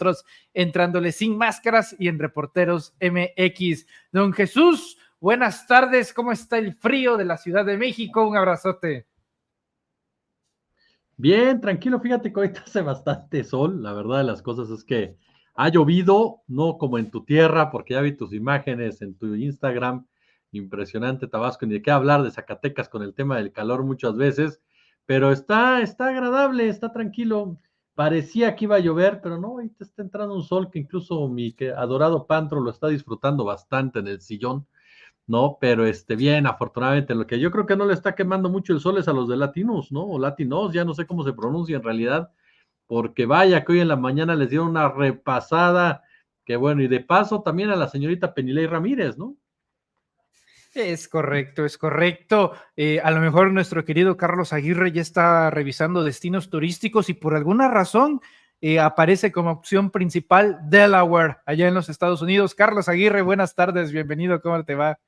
nosotros entrándole sin máscaras y en Reporteros MX. Don Jesús, buenas tardes, ¿cómo está el frío de la Ciudad de México? Un abrazote. Bien, tranquilo, fíjate que ahorita hace bastante sol, la verdad de las cosas es que ha llovido, no como en tu tierra, porque ya vi tus imágenes en tu Instagram, impresionante Tabasco, ni de qué hablar de Zacatecas con el tema del calor muchas veces, pero está agradable, está tranquilo, parecía que iba a llover, pero no, ahorita está entrando un sol que incluso mi adorado Pantro lo está disfrutando bastante en el sillón, ¿no? Pero bien, afortunadamente, lo que yo creo que no le está quemando mucho el sol es a los de Latinos, ¿no? O Latinos, ya no sé cómo se pronuncia en realidad, porque vaya que hoy en la mañana les dieron una repasada, que bueno, y de paso también a la señorita Penilei Ramírez, ¿no? Es correcto, es correcto. A lo mejor nuestro querido Carlos Aguirre ya está revisando destinos turísticos y por alguna razón aparece como opción principal Delaware, allá en los Estados Unidos. Carlos Aguirre, buenas tardes, bienvenido, ¿cómo te va?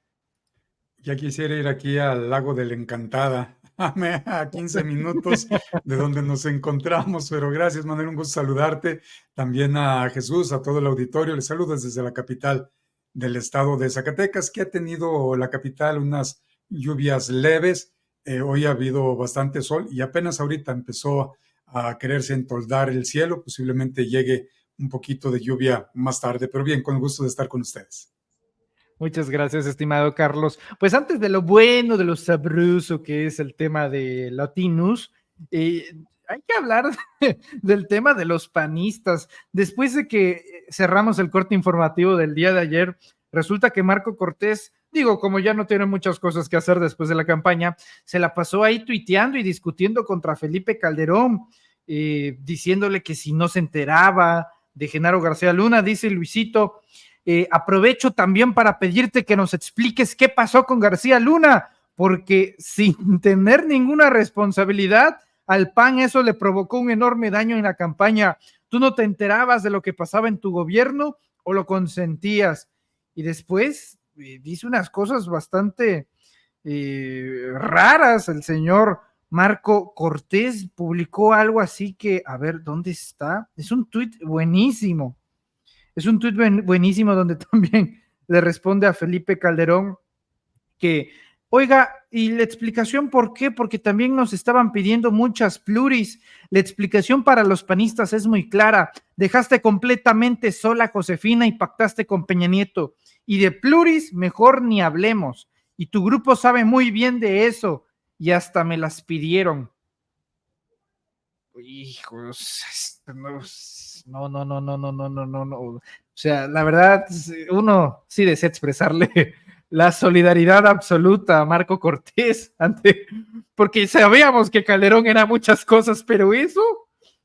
Ya quisiera ir aquí al lago de la Encantada, a 15 minutos de donde nos encontramos, pero gracias, Manuel, un gusto saludarte. También a Jesús, a todo el auditorio, les saludo desde la capital del estado de Zacatecas, que ha tenido la capital unas lluvias leves. Hoy ha habido bastante sol y apenas ahorita empezó a quererse entoldar el cielo. Posiblemente llegue un poquito de lluvia más tarde, pero bien, con el gusto de estar con ustedes. Muchas gracias, estimado Carlos. Pues antes de lo bueno, de lo sabroso que es el tema de Latinus, hay que hablar del tema de los panistas. Después de que cerramos el corte informativo del día de ayer, resulta que Marco Cortés, digo, como ya no tiene muchas cosas que hacer después de la campaña, se la pasó ahí tuiteando y discutiendo contra Felipe Calderón, diciéndole que si no se enteraba de Genaro García Luna, dice Luisito. Aprovecho también para pedirte que nos expliques qué pasó con García Luna, porque sin tener ninguna responsabilidad, al PAN eso le provocó un enorme daño en la campaña. ¿Tú no te enterabas de lo que pasaba en tu gobierno o lo consentías? Y después dice unas cosas bastante raras el señor Marco Cortés, publicó algo así que, a ver, ¿dónde está? Es un tuit buenísimo. Es un tuit buenísimo donde también le responde a Felipe Calderón que, oiga, y la explicación por qué, porque también nos estaban pidiendo muchas pluris. La explicación para los panistas es muy clara. Dejaste completamente sola a Josefina y pactaste con Peña Nieto. Y de pluris, mejor ni hablemos. Y tu grupo sabe muy bien de eso. Y hasta me las pidieron. Hijos, no. O sea, la verdad, uno sí desea expresarle la solidaridad absoluta a Marco Cortés, porque sabíamos que Calderón era muchas cosas, pero eso,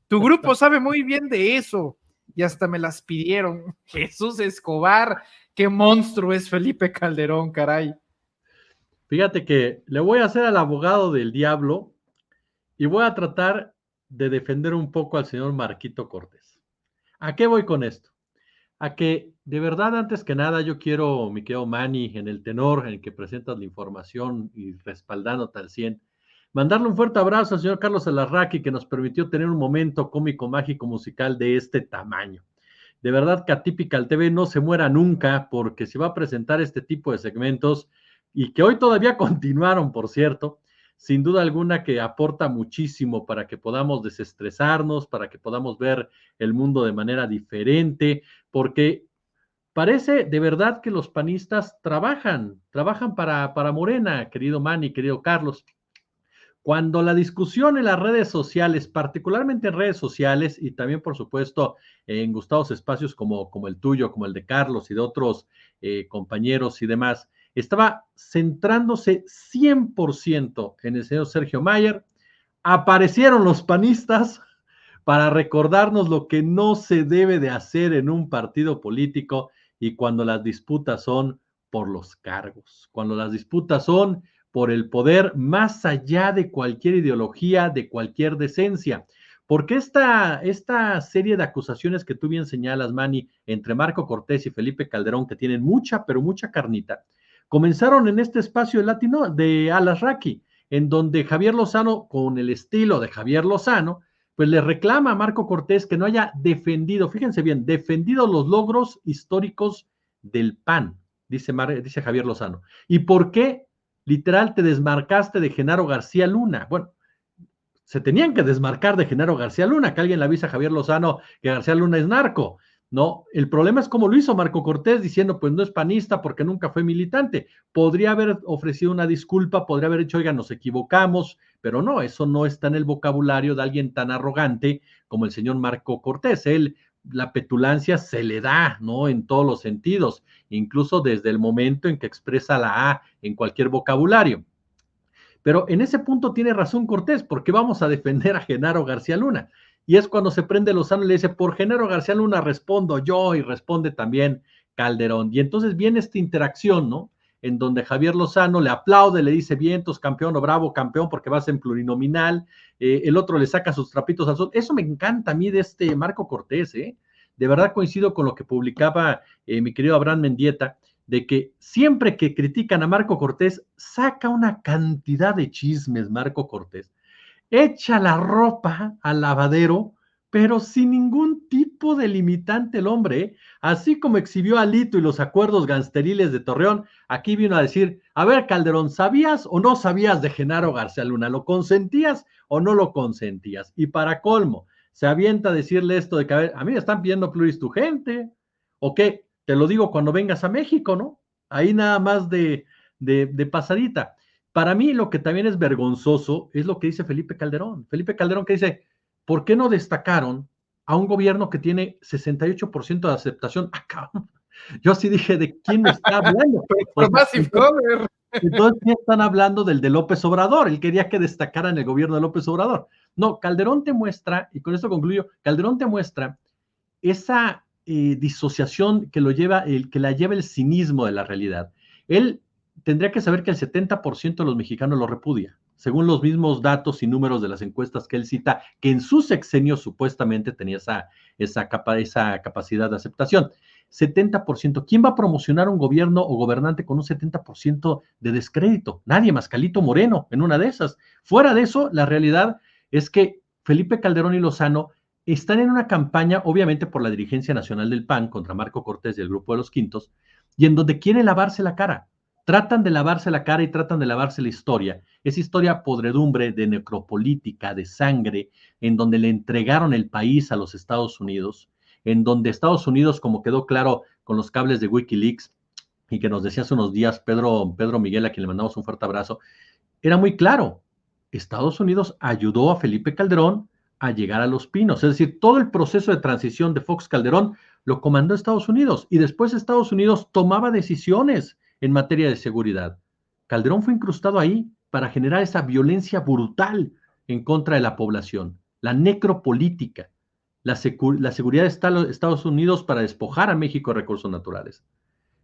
tu grupo sabe muy bien de eso, y hasta me las pidieron. Jesús Escobar, qué monstruo es Felipe Calderón, caray. Fíjate que le voy a hacer al abogado del diablo y voy a tratar de defender un poco al señor Marquito Cortés. ¿A qué voy con esto? A que de verdad, antes que nada, yo quiero, mi querido Manny, en el tenor en el que presentas la información y respaldándote al 100, mandarle un fuerte abrazo al señor Carlos Alarraqui, que nos permitió tener un momento cómico, mágico, musical de este tamaño. De verdad que Atypical TV no se muera nunca, porque se va a presentar este tipo de segmentos y que hoy todavía continuaron, por cierto, sin duda alguna que aporta muchísimo para que podamos desestresarnos, para que podamos ver el mundo de manera diferente, porque parece de verdad que los panistas trabajan para Morena, querido Manny, querido Carlos. Cuando la discusión en las redes sociales, particularmente en redes sociales y también, por supuesto, en gustados espacios como el tuyo, como el de Carlos y de otros compañeros y demás, estaba centrándose 100% en el señor Sergio Mayer, aparecieron los panistas para recordarnos lo que no se debe de hacer en un partido político y cuando las disputas son por los cargos, cuando las disputas son por el poder más allá de cualquier ideología, de cualquier decencia. Porque esta serie de acusaciones que tú bien señalas, Manny, entre Marco Cortés y Felipe Calderón, que tienen mucha, pero mucha carnita, comenzaron en este espacio latino de Alarraqui, en donde Javier Lozano, con el estilo de Javier Lozano, pues le reclama a Marco Cortés que no haya defendido, fíjense bien, defendido los logros históricos del PAN, dice Javier Lozano. ¿Y por qué, literal, te desmarcaste de Genaro García Luna? Bueno, se tenían que desmarcar de Genaro García Luna, que alguien le avisa a Javier Lozano que García Luna es narco. No, el problema es cómo lo hizo Marco Cortés, diciendo, pues no es panista porque nunca fue militante. Podría haber ofrecido una disculpa, podría haber dicho, oiga, nos equivocamos, pero no, eso no está en el vocabulario de alguien tan arrogante como el señor Marco Cortés. Él, la petulancia se le da, ¿no? En todos los sentidos, incluso desde el momento en que expresa la A en cualquier vocabulario. Pero en ese punto tiene razón Cortés, porque vamos a defender a Genaro García Luna. Y es cuando se prende Lozano y le dice, por Genaro García Luna respondo yo, y responde también Calderón. Y entonces viene esta interacción, ¿no? En donde Javier Lozano le aplaude, le dice, vientos, campeón, o bravo, campeón, porque vas en plurinominal. El otro le saca sus trapitos al sol. Eso me encanta a mí de este Marco Cortés, ¿eh? De verdad coincido con lo que publicaba mi querido Abraham Mendieta, de que siempre que critican a Marco Cortés, saca una cantidad de chismes Marco Cortés. Echa la ropa al lavadero, pero sin ningún tipo de limitante el hombre, ¿eh? Así como exhibió a Lito y los acuerdos gangsteriles de Torreón, aquí vino a decir, a ver, Calderón, ¿sabías o no sabías de Genaro García Luna? ¿Lo consentías o no lo consentías? Y para colmo, se avienta a decirle esto de que, a mí me están pidiendo pluris tu gente, ¿o qué? Te lo digo cuando vengas a México, ¿no? Ahí nada más de pasadita. Para mí lo que también es vergonzoso es lo que dice Felipe Calderón. Felipe Calderón que dice, ¿por qué no destacaron a un gobierno que tiene 68% de aceptación? Ah, yo sí dije, ¿de quién me está hablando? Entonces, ¿qué están hablando del de López Obrador? Él quería que destacaran el gobierno de López Obrador. No, Calderón te muestra, y con esto concluyo, Calderón te muestra esa disociación que la lleva el cinismo de la realidad. Él tendría que saber que el 70% de los mexicanos lo repudia, según los mismos datos y números de las encuestas que él cita, que en su sexenio supuestamente tenía esa capacidad de aceptación. 70%. ¿Quién va a promocionar un gobierno o gobernante con un 70% de descrédito? Nadie más, Calito Moreno, en una de esas. Fuera de eso, la realidad es que Felipe Calderón y Lozano están en una campaña, obviamente por la dirigencia nacional del PAN, contra Marco Cortés y el Grupo de los Quintos, y en donde quieren lavarse la cara. Tratan de lavarse la cara y tratan de lavarse la historia. Esa historia podredumbre de necropolítica, de sangre, en donde le entregaron el país a los Estados Unidos, en donde Estados Unidos, como quedó claro con los cables de Wikileaks, y que nos decía hace unos días Pedro Miguel, a quien le mandamos un fuerte abrazo, era muy claro. Estados Unidos ayudó a Felipe Calderón a llegar a Los Pinos. Es decir, todo el proceso de transición de Fox Calderón lo comandó Estados Unidos y después Estados Unidos tomaba decisiones en materia de seguridad. Calderón fue incrustado ahí para generar esa violencia brutal en contra de la población, la necropolítica, la seguridad de Estados Unidos para despojar a México de recursos naturales.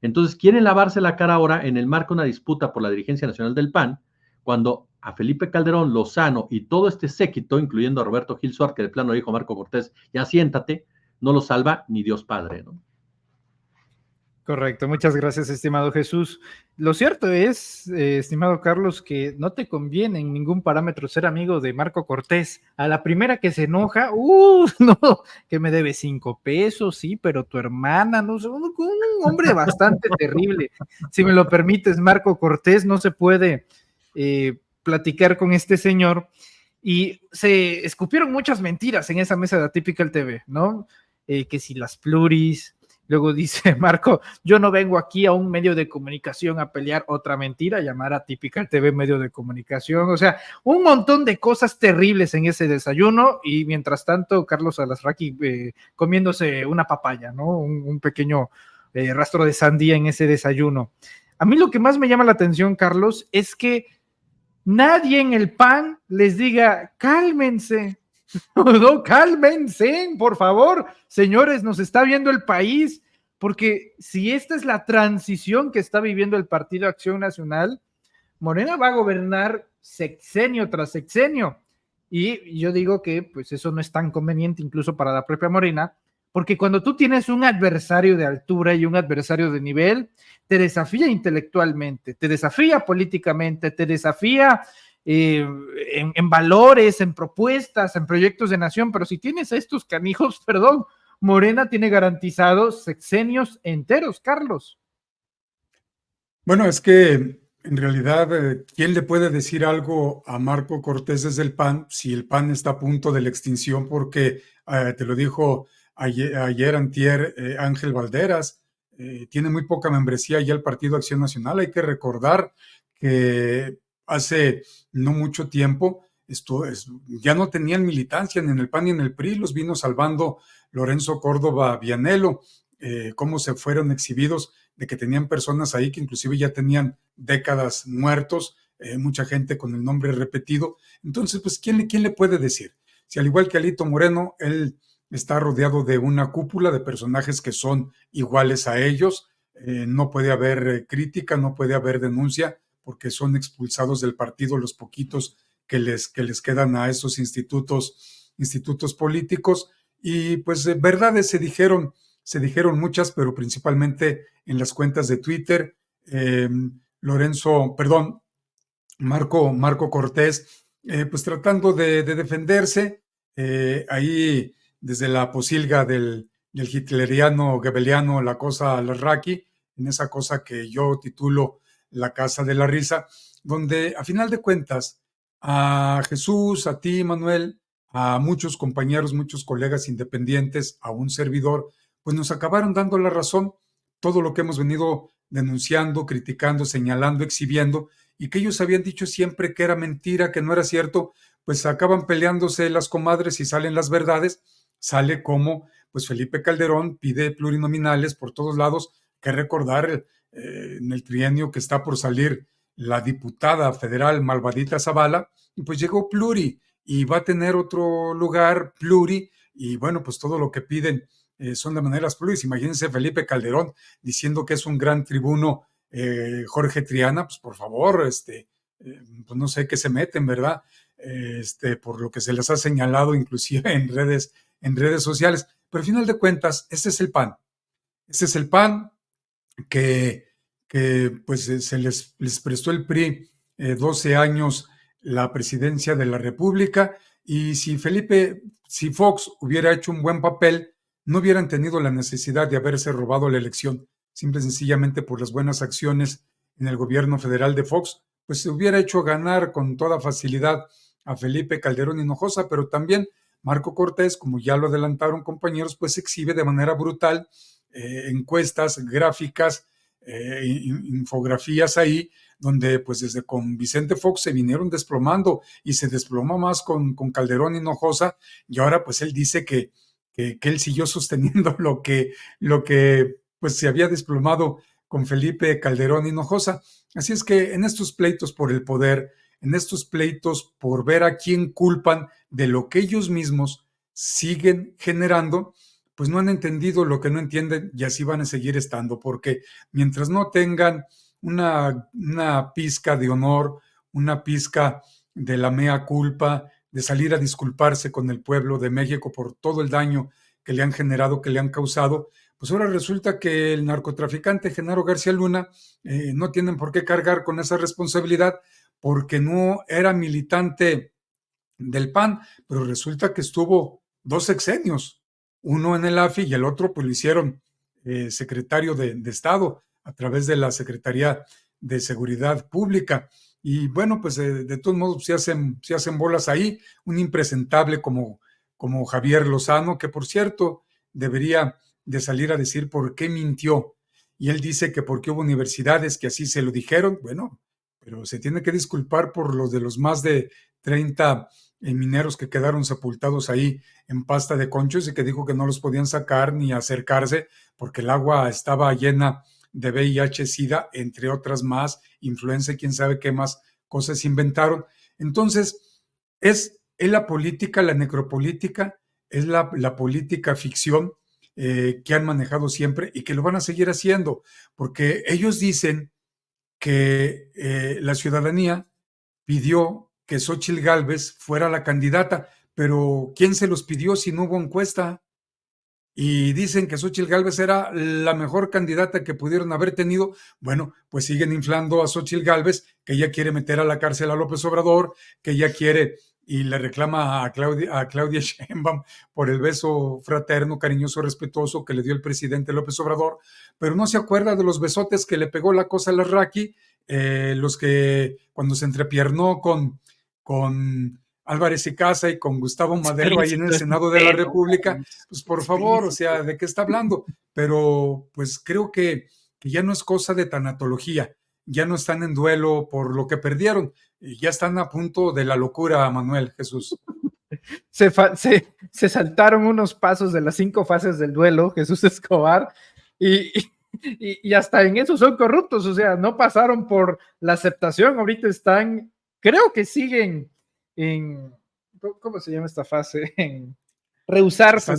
Entonces quieren lavarse la cara ahora en el marco de una disputa por la dirigencia nacional del PAN, cuando a Felipe Calderón, Lozano y todo este séquito, incluyendo a Roberto Gil Suárez, que de plano dijo Marco Cortés, ya siéntate, no lo salva ni Dios Padre, ¿no? Correcto, muchas gracias, estimado Jesús. Lo cierto es, estimado Carlos, que no te conviene en ningún parámetro ser amigo de Marco Cortés. A la primera que se enoja, no, que me debe 5 pesos, sí, pero tu hermana, no, un hombre bastante terrible. Si me lo permites, Marco Cortés, no se puede platicar con este señor. Y se escupieron muchas mentiras en esa mesa de Atypical TV, ¿no? Que si las pluris. Luego dice Marco, yo no vengo aquí a un medio de comunicación a pelear, otra mentira, llamar a Atypical TV medio de comunicación, o sea, un montón de cosas terribles en ese desayuno y mientras tanto Carlos Alasraqui comiéndose una papaya, ¿no? Un pequeño rastro de sandía en ese desayuno. A mí lo que más me llama la atención, Carlos, es que nadie en el PAN les diga, cálmense. No, cálmense, por favor, señores, nos está viendo el país, porque si esta es la transición que está viviendo el Partido Acción Nacional, Morena va a gobernar sexenio tras sexenio, y yo digo que pues eso no es tan conveniente incluso para la propia Morena, porque cuando tú tienes un adversario de altura y un adversario de nivel, te desafía intelectualmente, te desafía políticamente, te desafía en valores, en propuestas, en proyectos de nación, pero si tienes a estos canijos, perdón, Morena tiene garantizados sexenios enteros, Carlos. Bueno, es que en realidad, ¿quién le puede decir algo a Marco Cortés desde el PAN si el PAN está a punto de la extinción? Porque te lo dijo ayer antier, Ángel Valderas, tiene muy poca membresía ya el Partido Acción Nacional. Hay que recordar que hace no mucho tiempo ya no tenían militancia ni en el PAN ni en el PRI, los vino salvando Lorenzo Córdoba Vianello, cómo se fueron exhibidos de que tenían personas ahí que inclusive ya tenían décadas muertos, mucha gente con el nombre repetido. Entonces, pues, ¿quién le puede decir? Si al igual que Alito Moreno, él está rodeado de una cúpula de personajes que son iguales a ellos, no puede haber crítica, no puede haber denuncia, porque son expulsados del partido los poquitos que les quedan a esos institutos políticos. Y pues verdades se dijeron muchas, pero principalmente en las cuentas de Twitter. Marco Cortés, pues tratando de defenderse, ahí desde la posilga del hitleriano Goebbeliano, la cosa Larraqui, en esa cosa que yo titulo La Casa de la Risa, donde a final de cuentas a Jesús, a ti, Manuel, a muchos compañeros, muchos colegas independientes, a un servidor, pues nos acabaron dando la razón, todo lo que hemos venido denunciando, criticando, señalando, exhibiendo, y que ellos habían dicho siempre que era mentira, que no era cierto, pues acaban peleándose las comadres y salen las verdades, sale como pues Felipe Calderón pide plurinominales por todos lados, que recordar en el trienio que está por salir la diputada federal Malvadita Zavala, pues llegó pluri, y va a tener otro lugar pluri, y bueno, pues todo lo que piden son de maneras pluris. Imagínense Felipe Calderón diciendo que es un gran tribuno, Jorge Triana, pues por favor, pues no sé qué se meten, ¿verdad? Por lo que se les ha señalado inclusive en redes sociales. Pero al final de cuentas, este es el PAN. Este es el PAN que pues se les prestó el PRI 12 años la presidencia de la República, y si Fox hubiera hecho un buen papel, no hubieran tenido la necesidad de haberse robado la elección, simple y sencillamente por las buenas acciones en el gobierno federal de Fox, pues se hubiera hecho ganar con toda facilidad a Felipe Calderón Hinojosa, pero también Marco Cortés, como ya lo adelantaron compañeros, pues exhibe de manera brutal encuestas, gráficas, infografías ahí, donde pues desde con Vicente Fox se vinieron desplomando, y se desploma más con Calderón Hinojosa, y ahora pues él dice que él siguió sosteniendo lo que pues se había desplomado con Felipe Calderón Hinojosa. Así es que en estos pleitos por el poder, en estos pleitos por ver a quién culpan de lo que ellos mismos siguen generando, pues no han entendido lo que no entienden, y así van a seguir estando, porque mientras no tengan una pizca de honor, una pizca de la mea culpa, de salir a disculparse con el pueblo de México por todo el daño que le han generado, que le han causado, pues ahora resulta que el narcotraficante Genaro García Luna no tienen por qué cargar con esa responsabilidad, porque no era militante del PAN, pero resulta que estuvo 2 sexenios, uno en el AFI y el otro pues lo hicieron secretario de Estado a través de la Secretaría de Seguridad Pública. Y bueno, pues de todos modos se hacen bolas ahí, un impresentable como Javier Lozano, que por cierto debería de salir a decir por qué mintió. Y él dice que porque hubo universidades que así se lo dijeron, bueno, pero se tiene que disculpar por los de los más de 30 mineros que quedaron sepultados ahí en pasta de conchos, y que dijo que no los podían sacar ni acercarse porque el agua estaba llena de VIH-Sida, entre otras más, influenza y quién sabe qué más cosas inventaron. Entonces, es la política, la necropolítica, es la política ficción que han manejado siempre y que lo van a seguir haciendo, porque ellos dicen que la ciudadanía pidió que Xóchitl Gálvez fuera la candidata, pero ¿quién se los pidió si no hubo encuesta? y dicen que Xóchitl Gálvez era la mejor candidata que pudieron haber tenido. Bueno, pues siguen inflando a Xóchitl Gálvez, que ella quiere meter a la cárcel a López Obrador, que ella quiere y le reclama a Claudia Sheinbaum por el beso fraterno, cariñoso, respetuoso que le dio el presidente López Obrador, pero no se acuerda de los besotes que le pegó la cosa a Larraqui, los que cuando se entrepiernó con Álvarez y Casa y con Gustavo Madero ahí en el Senado de la República, pues por favor, o sea, ¿de qué está hablando? Pero pues creo que ya no es cosa de tanatología, ya no están en duelo por lo que perdieron, y ya están a punto de la locura, Manuel Jesús. Se saltaron unos pasos de las 5 fases del duelo, Jesús Escobar, y hasta en eso son corruptos, o sea, no pasaron por la aceptación, ahorita están, creo que siguen en, ¿cómo se llama esta fase? En rehusarse,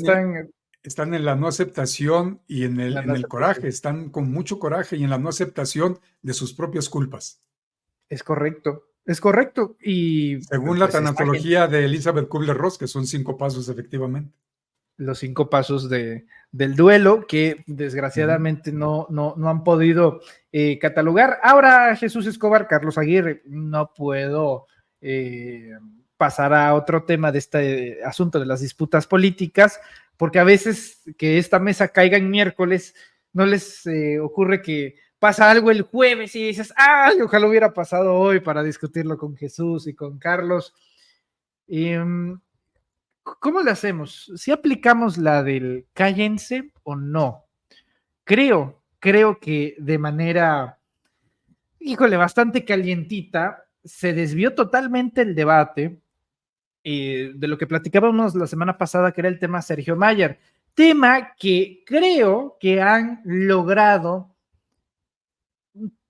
están en la no aceptación y en el coraje, están con mucho coraje y en la no aceptación de sus propias culpas. Es correcto. Y según la tanatología de Elizabeth Kubler-Ross, que son 5 pasos efectivamente. Los 5 pasos del duelo que desgraciadamente no han podido catalogar. Ahora, Jesús Escobar, Carlos Aguirre, no puedo pasar a otro tema de este asunto de las disputas políticas, porque a veces que esta mesa caiga en miércoles, no les ocurre que pasa algo el jueves y dices, ¡ay, ojalá hubiera pasado hoy para discutirlo con Jesús y con Carlos! ¿Cómo le hacemos? ¿Si aplicamos la del cállense o no? Creo que de manera, híjole, bastante calientita, se desvió totalmente el debate de lo que platicábamos la semana pasada, que era el tema Sergio Mayer, tema que creo que han logrado,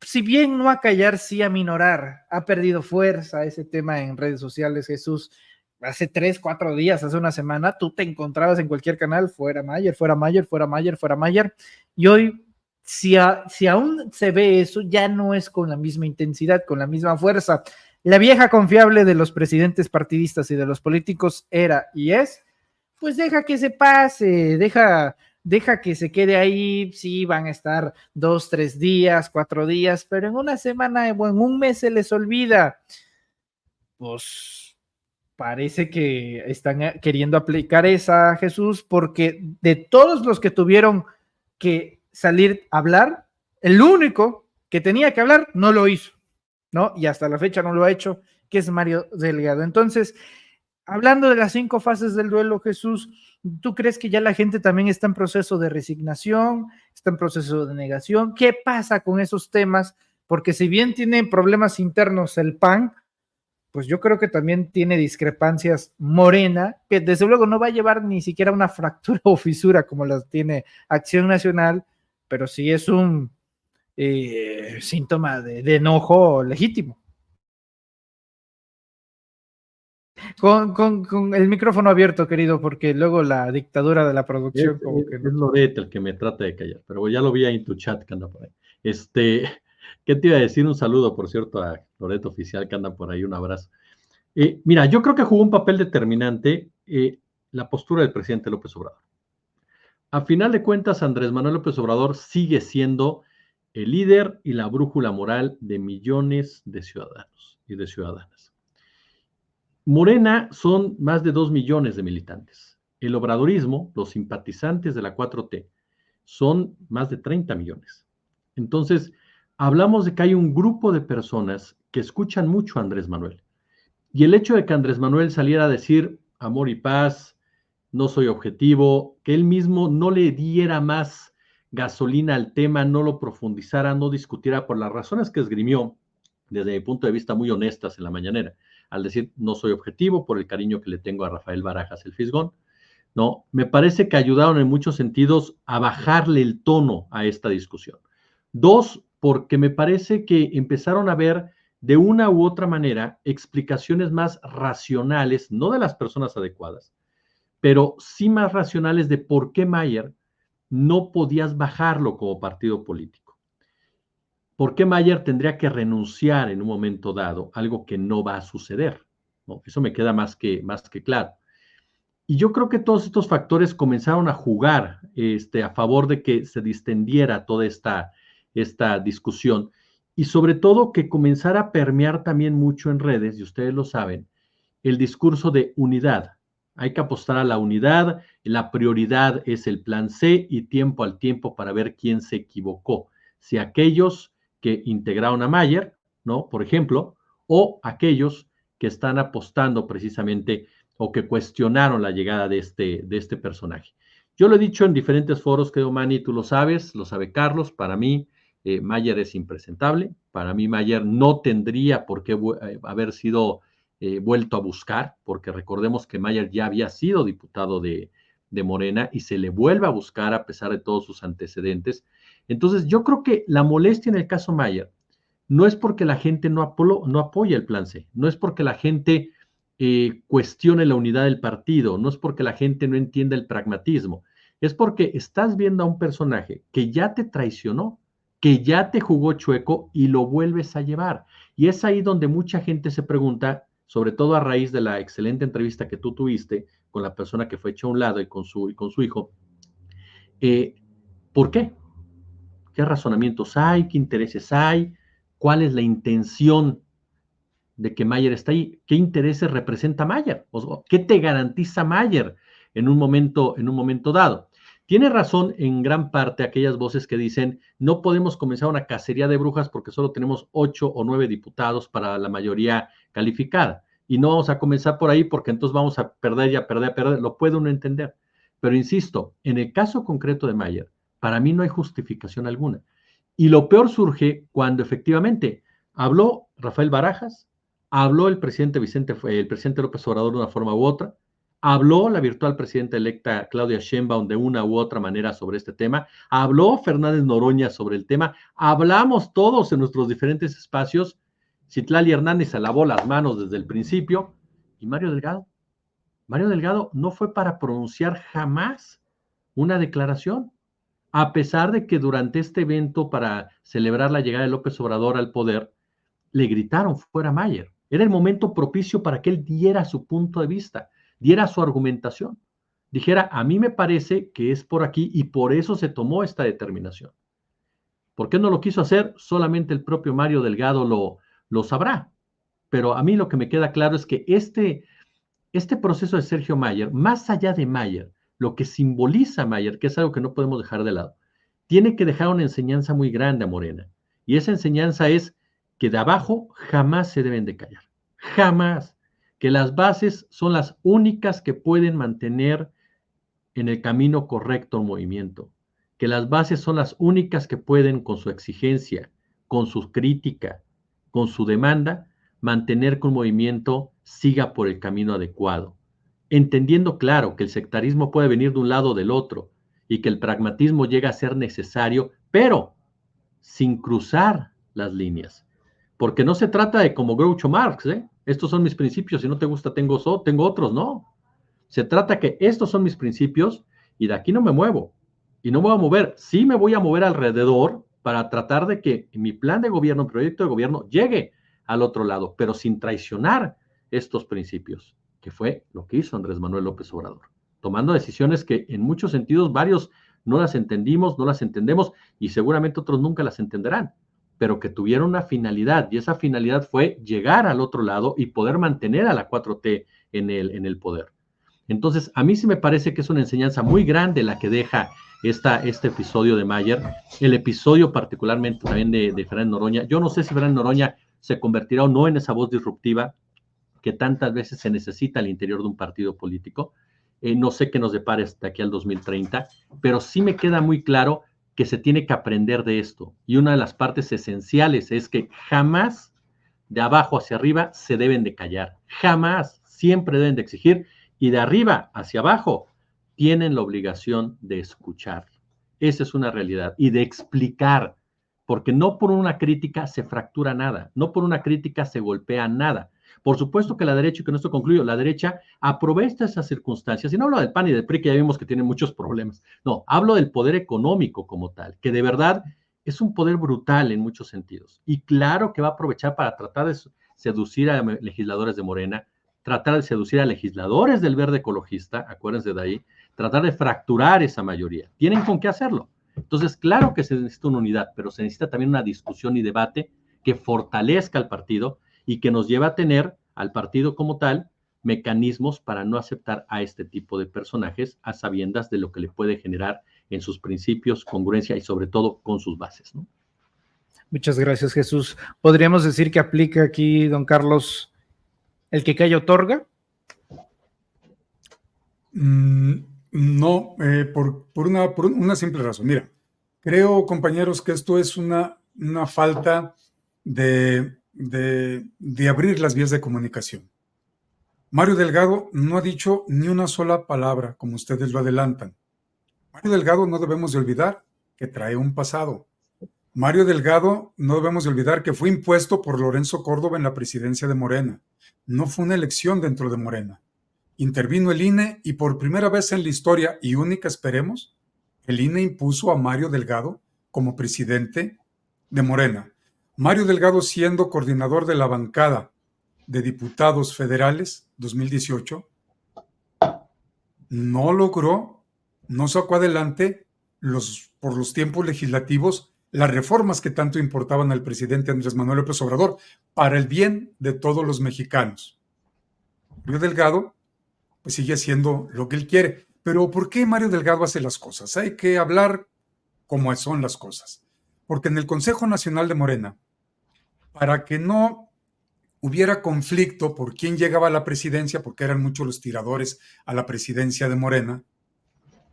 si bien no acallar, sí aminorar. Ha perdido fuerza ese tema en redes sociales, Jesús. Hace 3, 4 días, hace una semana, tú te encontrabas en cualquier canal, fuera Mayer, fuera Mayer, fuera Mayer, fuera Mayer, y hoy, si aún se ve eso, ya no es con la misma intensidad, con la misma fuerza. La vieja confiable de los presidentes partidistas y de los políticos era y es, pues deja que se pase, deja que se quede ahí, sí, van a estar 2, 3 días, 4 días, pero en una semana o en un mes se les olvida. Pues parece que están queriendo aplicar esa, Jesús, porque de todos los que tuvieron que salir a hablar, el único que tenía que hablar no lo hizo, ¿no? Y hasta la fecha no lo ha hecho, que es Mario Delgado. Entonces, hablando de las 5 fases del duelo, Jesús, ¿tú crees que ya la gente también está en proceso de resignación, está en proceso de negación? ¿Qué pasa con esos temas? Porque si bien tiene problemas internos el PAN, pues yo creo que también tiene discrepancias Morena, que desde luego no va a llevar ni siquiera una fractura o fisura como las tiene Acción Nacional, pero sí es un síntoma de enojo legítimo. Con el micrófono abierto, querido, porque luego la dictadura de la producción es Loret el que me trata de callar, pero ya lo vi ahí en tu chat que anda por ahí. ¿Qué te iba a decir? Un saludo, por cierto, a Loret Oficial que anda por ahí, un abrazo. Mira, yo creo que jugó un papel determinante la postura del presidente López Obrador. A final de cuentas, Andrés Manuel López Obrador sigue siendo el líder y la brújula moral de millones de ciudadanos y de ciudadanas. Morena son más de 2 millones de militantes. El obradorismo, los simpatizantes de la 4T, son más de 30 millones. Entonces, hablamos de que hay un grupo de personas que escuchan mucho a Andrés Manuel. Y el hecho de que Andrés Manuel saliera a decir amor y paz, no soy objetivo, que él mismo no le diera más gasolina al tema, no lo profundizara, no discutiera por las razones que esgrimió, desde mi punto de vista muy honestas en la mañanera, al decir no soy objetivo por el cariño que le tengo a Rafael Barajas el Fisgón, ¿no? Me parece que ayudaron en muchos sentidos a bajarle el tono a esta discusión. 2, porque me parece que empezaron a ver de una u otra manera explicaciones más racionales, no de las personas adecuadas, pero sí más racionales de por qué Mayer no podías bajarlo como partido político. ¿Por qué Mayer tendría que renunciar en un momento dado? Algo que no va a suceder, ¿no? Eso me queda más que claro. Y yo creo que todos estos factores comenzaron a jugar a favor de que se distendiera toda esta discusión y sobre todo que comenzara a permear también mucho en redes, y ustedes lo saben, el discurso de unidad. Hay que apostar a la unidad, la prioridad es el plan C y tiempo al tiempo para ver quién se equivocó. Si aquellos que integraron a Mayer, ¿no? Por ejemplo, o aquellos que están apostando precisamente o que cuestionaron la llegada de este personaje. Yo lo he dicho en diferentes foros, creo, Manny, tú lo sabes, lo sabe Carlos, para mí Mayer es impresentable, para mí Mayer no tendría por qué haber sido vuelto a buscar, porque recordemos que Mayer ya había sido diputado de Morena y se le vuelve a buscar a pesar de todos sus antecedentes. Entonces, yo creo que la molestia en el caso Mayer no es porque la gente no apoya el plan C, no es porque la gente cuestione la unidad del partido, no es porque la gente no entienda el pragmatismo, es porque estás viendo a un personaje que ya te traicionó, que ya te jugó chueco y lo vuelves a llevar. Y es ahí donde mucha gente se pregunta, sobre todo a raíz de la excelente entrevista que tú tuviste con la persona que fue hecha a un lado y con su hijo, ¿por qué? ¿Qué razonamientos hay? ¿Qué intereses hay? ¿Cuál es la intención de que Mayer está ahí? ¿Qué intereses representa Mayer? ¿Qué te garantiza Mayer en un momento dado? Tiene razón en gran parte aquellas voces que dicen no podemos comenzar una cacería de brujas porque solo tenemos 8 o 9 diputados para la mayoría calificada. Y no vamos a comenzar por ahí porque entonces vamos a perder y a perder. Lo puede uno entender. Pero insisto, en el caso concreto de Mayer, para mí no hay justificación alguna. Y lo peor surge cuando efectivamente habló Rafael Barajas, habló el presidente López Obrador de una forma u otra, habló la virtual presidenta electa Claudia Sheinbaum de una u otra manera sobre este tema, habló Fernández Noroña sobre el tema, hablamos todos en nuestros diferentes espacios, Citlali Hernández se lavó las manos desde el principio, y Mario Delgado no fue para pronunciar jamás una declaración, a pesar de que durante este evento para celebrar la llegada de López Obrador al poder, le gritaron fuera Mayer. Era el momento propicio para que él diera su punto de vista, diera su argumentación, dijera, a mí me parece que es por aquí y por eso se tomó esta determinación. ¿Por qué no lo quiso hacer? Solamente el propio Mario Delgado lo sabrá. Pero a mí lo que me queda claro es que este proceso de Sergio Mayer, más allá de Mayer, lo que simboliza Mayer, que es algo que no podemos dejar de lado, tiene que dejar una enseñanza muy grande a Morena. Y esa enseñanza es que de abajo jamás se deben de callar. Jamás. Que las bases son las únicas que pueden mantener en el camino correcto un movimiento. Que las bases son las únicas que pueden, con su exigencia, con su crítica, con su demanda, mantener que un movimiento siga por el camino adecuado. Entendiendo, claro, que el sectarismo puede venir de un lado o del otro y que el pragmatismo llega a ser necesario, pero sin cruzar las líneas. Porque no se trata de como Groucho Marx, estos son mis principios, si no te gusta tengo otros, no. Se trata que estos son mis principios y de aquí no me muevo. Y no me voy a mover, sí me voy a mover alrededor para tratar de que mi plan de gobierno, mi proyecto de gobierno llegue al otro lado, pero sin traicionar estos principios, que fue lo que hizo Andrés Manuel López Obrador, tomando decisiones que en muchos sentidos varios no las entendimos, no las entendemos y seguramente otros nunca las entenderán, pero que tuvieron una finalidad y esa finalidad fue llegar al otro lado y poder mantener a la 4T en el poder. Entonces, a mí sí me parece que es una enseñanza muy grande la que deja este episodio de Mayer, el episodio particularmente también de Fernández Noroña. Yo no sé si Fernández Noroña se convertirá o no en esa voz disruptiva que tantas veces se necesita al interior de un partido político. No sé qué nos depare hasta aquí al 2030, pero sí me queda muy claro que se tiene que aprender de esto. Y una de las partes esenciales es que jamás de abajo hacia arriba se deben de callar. Jamás, siempre deben de exigir y de arriba hacia abajo tienen la obligación de escuchar. Esa es una realidad y de explicar, porque no por una crítica se fractura nada, no por una crítica se golpea nada. Por supuesto que la derecha, y con esto concluyo, la derecha aprovecha esas circunstancias, y no hablo del PAN y del PRI, que ya vimos que tienen muchos problemas, no, hablo del poder económico como tal, que de verdad es un poder brutal en muchos sentidos, y claro que va a aprovechar para tratar de seducir a legisladores de Morena, tratar de seducir a legisladores del verde ecologista, acuérdense de ahí, tratar de fracturar esa mayoría. Tienen con qué hacerlo. Entonces, claro que se necesita una unidad, pero se necesita también una discusión y debate que fortalezca al partido y que nos lleve a tener al partido como tal mecanismos para no aceptar a este tipo de personajes a sabiendas de lo que le puede generar en sus principios, congruencia y sobre todo con sus bases, ¿no? Muchas gracias, Jesús. ¿Podríamos decir que aplica aquí, don Carlos, el que calla otorga? No, por una simple razón. Mira, creo, compañeros, que esto es una falta de abrir las vías de comunicación. Mario Delgado no ha dicho ni una sola palabra, como ustedes lo adelantan. Mario Delgado, no debemos de olvidar que trae un pasado. Mario Delgado, no debemos de olvidar que fue impuesto por Lorenzo Córdoba en la presidencia de Morena. No fue una elección dentro de Morena. Intervino el INE y por primera vez en la historia, y única esperemos, el INE impuso a Mario Delgado como presidente de Morena. Mario Delgado, siendo coordinador de la bancada de diputados federales 2018, no logró, no sacó adelante por los tiempos legislativos las reformas que tanto importaban al presidente Andrés Manuel López Obrador para el bien de todos los mexicanos. Mario Delgado pues sigue haciendo lo que él quiere. Pero ¿por qué Mario Delgado hace las cosas? Hay que hablar cómo son las cosas. Porque en el Consejo Nacional de Morena, para que no hubiera conflicto por quién llegaba a la presidencia, porque eran muchos los tiradores a la presidencia de Morena,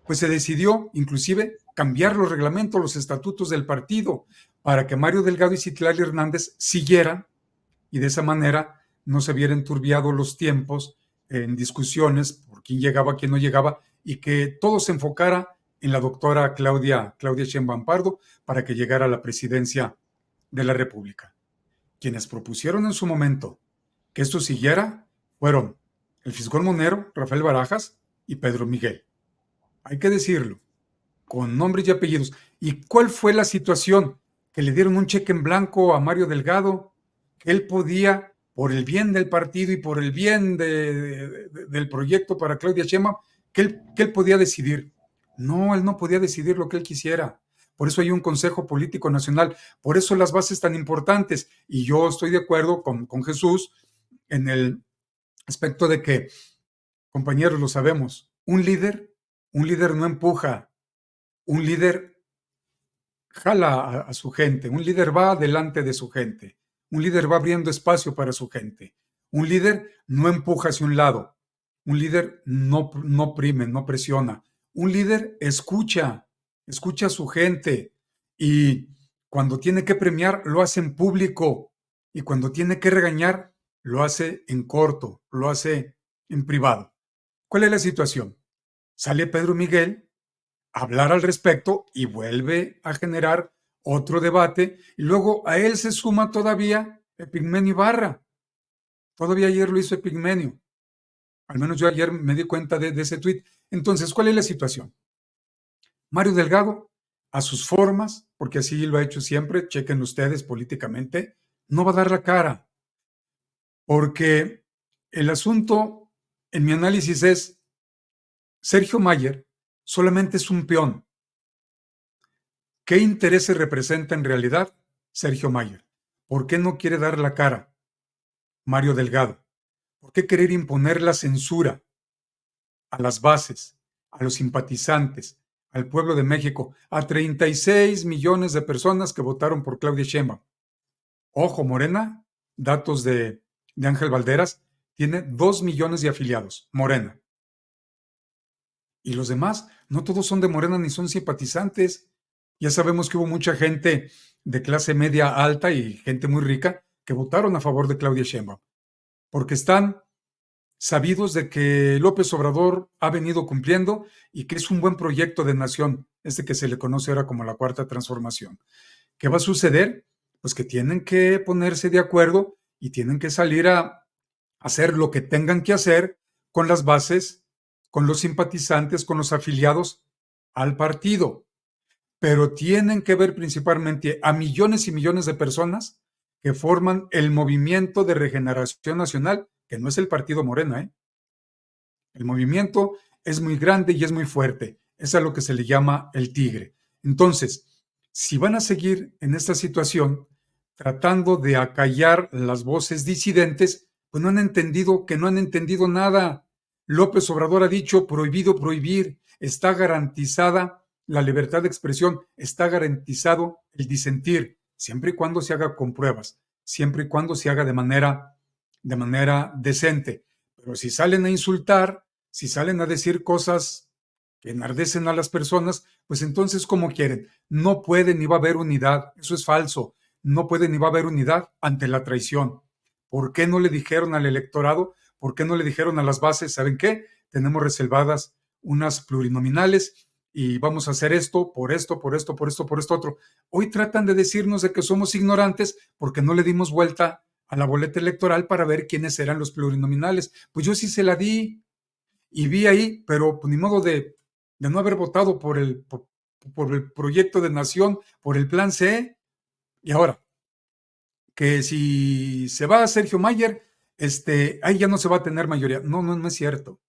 pues se decidió inclusive cambiar los reglamentos, los estatutos del partido, para que Mario Delgado y Citlali Hernández siguieran y de esa manera no se vieran enturbiados los tiempos en discusiones por quién llegaba, quién no llegaba, y que todo se enfocara en la doctora Claudia Sheinbaum Pardo para que llegara a la presidencia de la República. Quienes propusieron en su momento que esto siguiera fueron el fiscal Monero, Rafael Barajas y Pedro Miguel. Hay que decirlo, con nombres y apellidos. ¿Y cuál fue la situación? Que le dieron un cheque en blanco a Mario Delgado, que él podía, por el bien del partido y por el bien del proyecto para Claudia Sheinbaum, que él podía decidir. No, él no podía decidir lo que él quisiera. Por eso hay un Consejo Político Nacional, por eso las bases tan importantes. Y yo estoy de acuerdo con Jesús en el aspecto de que, compañeros, lo sabemos, un líder no empuja, un líder jala a su gente, un líder va delante de su gente, un líder va abriendo espacio para su gente, un líder no empuja hacia un lado, un líder no oprime, no presiona, un líder escucha a su gente y cuando tiene que premiar lo hace en público y cuando tiene que regañar lo hace en corto, lo hace en privado. ¿Cuál es la situación? Sale Pedro Miguel a hablar al respecto y vuelve a generar otro debate y luego a él se suma todavía Epigmenio Ibarra. Todavía ayer lo hizo Epigmenio. Al menos yo ayer me di cuenta de ese tuit. Entonces, ¿cuál es la situación? Mario Delgado, a sus formas, porque así lo ha hecho siempre, chequen ustedes políticamente, no va a dar la cara. Porque el asunto, en mi análisis, es Sergio Mayer solamente es un peón. ¿Qué intereses representa en realidad Sergio Mayer? ¿Por qué no quiere dar la cara Mario Delgado? ¿Por qué querer imponer la censura a las bases, a los simpatizantes, al pueblo de México, a 36 millones de personas que votaron por Claudia Sheinbaum? Ojo, Morena, datos de Ángel Valderas, tiene 2 millones de afiliados, Morena. Y los demás, no todos son de Morena ni son simpatizantes. Ya sabemos que hubo mucha gente de clase media alta y gente muy rica que votaron a favor de Claudia Sheinbaum, porque están sabidos de que López Obrador ha venido cumpliendo y que es un buen proyecto de nación, que se le conoce ahora como la Cuarta Transformación. ¿Qué va a suceder? Pues que tienen que ponerse de acuerdo y tienen que salir a hacer lo que tengan que hacer con las bases, con los simpatizantes, con los afiliados al partido. Pero tienen que ver principalmente a millones y millones de personas que forman el Movimiento de Regeneración Nacional, que no es el partido Morena, ¿eh? El movimiento es muy grande y es muy fuerte. Es a lo que se le llama el tigre. Entonces, si van a seguir en esta situación, tratando de acallar las voces disidentes, pues no han entendido que no han entendido nada. López Obrador ha dicho prohibido prohibir, está garantizada la libertad de expresión, está garantizado el disentir, siempre y cuando se haga con pruebas, siempre y cuando se haga de manera decente. Pero si salen a insultar, si salen a decir cosas que enardecen a las personas, pues entonces, ¿cómo quieren? No puede ni va a haber unidad, eso es falso. No puede ni va a haber unidad ante la traición. ¿Por qué no le dijeron al electorado? ¿Por qué no le dijeron a las bases? ¿Saben qué? Tenemos reservadas unas plurinominales y vamos a hacer esto, por esto, por esto, por esto, por esto otro. Hoy tratan de decirnos de que somos ignorantes porque no le dimos vuelta a la boleta electoral para ver quiénes eran los plurinominales. Pues yo sí se la di y vi ahí, pero pues, ni modo de no haber votado por el proyecto de nación, por el plan C. Y ahora, que si se va a Sergio Mayer, ahí ya no se va a tener mayoría. No, no, no es cierto.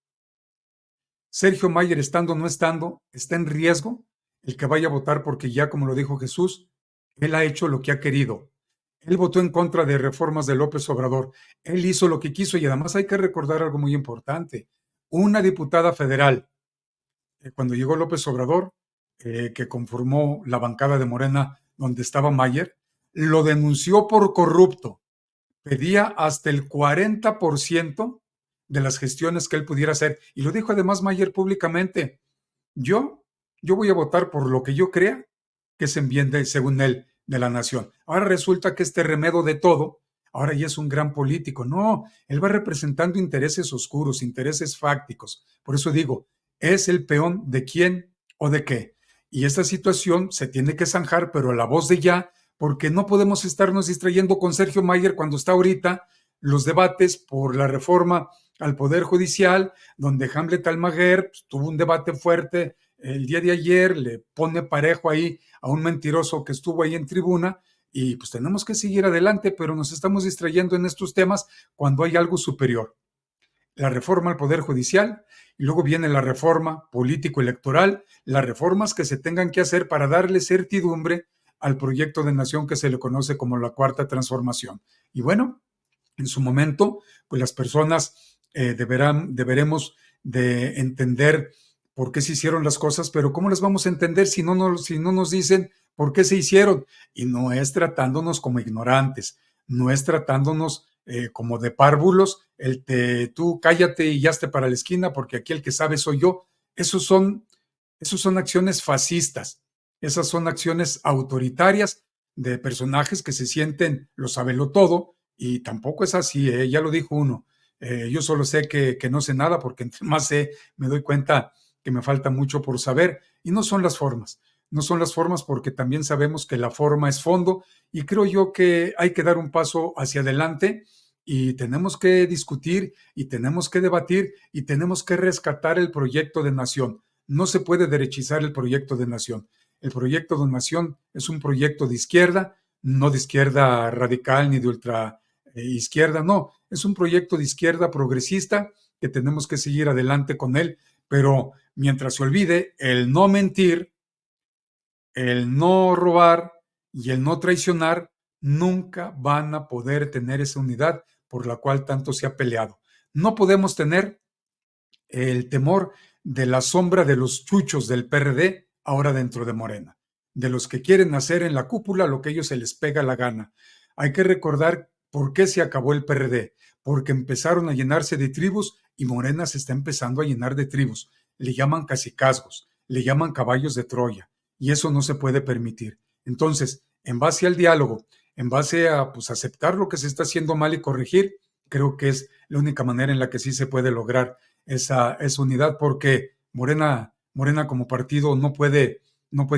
Sergio Mayer, estando o no estando, está en riesgo el que vaya a votar porque ya, como lo dijo Jesús, él ha hecho lo que ha querido. Él votó en contra de reformas de López Obrador. Él hizo lo que quiso y además hay que recordar algo muy importante. Una diputada federal, cuando llegó López Obrador, que conformó la bancada de Morena donde estaba Mayer, lo denunció por corrupto. Pedía hasta el 40% de las gestiones que él pudiera hacer. Y lo dijo además Mayer públicamente. Yo voy a votar por lo que yo crea que es en bien de, según él, de la nación. Ahora resulta que este remedo de todo, ahora ya es un gran político. No, él va representando intereses oscuros, intereses fácticos. Por eso digo, es el peón de quién o de qué. Y esta situación se tiene que zanjar, pero a la voz de ya, porque no podemos estarnos distrayendo con Sergio Mayer cuando está ahorita los debates por la reforma al Poder Judicial, donde Hamlet Almaguer pues, tuvo un debate fuerte el día de ayer, le pone parejo ahí a un mentiroso que estuvo ahí en tribuna, y pues tenemos que seguir adelante, pero nos estamos distrayendo en estos temas cuando hay algo superior. La reforma al Poder Judicial, y luego viene la reforma político-electoral, las reformas que se tengan que hacer para darle certidumbre al proyecto de nación que se le conoce como la Cuarta Transformación. Y bueno, en su momento, pues las personas deberemos de entender por qué se hicieron las cosas, pero ¿cómo las vamos a entender si no nos dicen por qué se hicieron? Y no es tratándonos como ignorantes, no es tratándonos como de párvulos, tú cállate y ya esté para la esquina porque aquí el que sabe soy yo. Esos son acciones fascistas, esas son acciones autoritarias de personajes que se sienten lo sabelo todo, y tampoco es así, ya lo dijo uno. Yo solo sé que no sé nada porque entre más sé, me doy cuenta que me falta mucho por saber, y no son las formas. No son las formas porque también sabemos que la forma es fondo, y creo yo que hay que dar un paso hacia adelante y tenemos que discutir y tenemos que debatir y tenemos que rescatar el proyecto de nación. No se puede derechizar el proyecto de nación. El proyecto de nación es un proyecto de izquierda, no de izquierda radical ni de ultra izquierda, no, es un proyecto de izquierda progresista que tenemos que seguir adelante con él, pero mientras se olvide el no mentir, el no robar y el no traicionar, nunca van a poder tener esa unidad por la cual tanto se ha peleado. No podemos tener el temor de la sombra de los chuchos del PRD ahora dentro de Morena, de los que quieren hacer en la cúpula lo que a ellos se les pega la gana. Hay que recordar por qué se acabó el PRD, porque empezaron a llenarse de tribus y Morena se está empezando a llenar de tribus. Le llaman cacicazgos, le llaman caballos de Troya, y eso no se puede permitir. Entonces, en base al diálogo, en base a pues, aceptar lo que se está haciendo mal y corregir, creo que es la única manera en la que sí se puede lograr esa unidad, porque Morena como partido no puede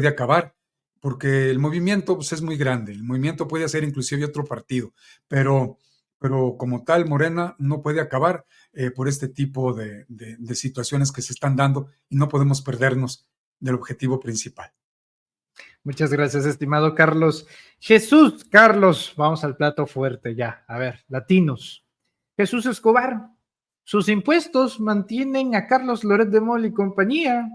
acabar, porque el movimiento pues, es muy grande, el movimiento puede hacer inclusive otro partido, pero como tal Morena no puede acabar por este tipo de situaciones que se están dando y no podemos perdernos del objetivo principal. Muchas gracias, estimado Carlos. Jesús, Carlos, vamos al plato fuerte ya. A ver, latinos. Jesús Escobar. Sus impuestos mantienen a Carlos Loret de Mola y compañía.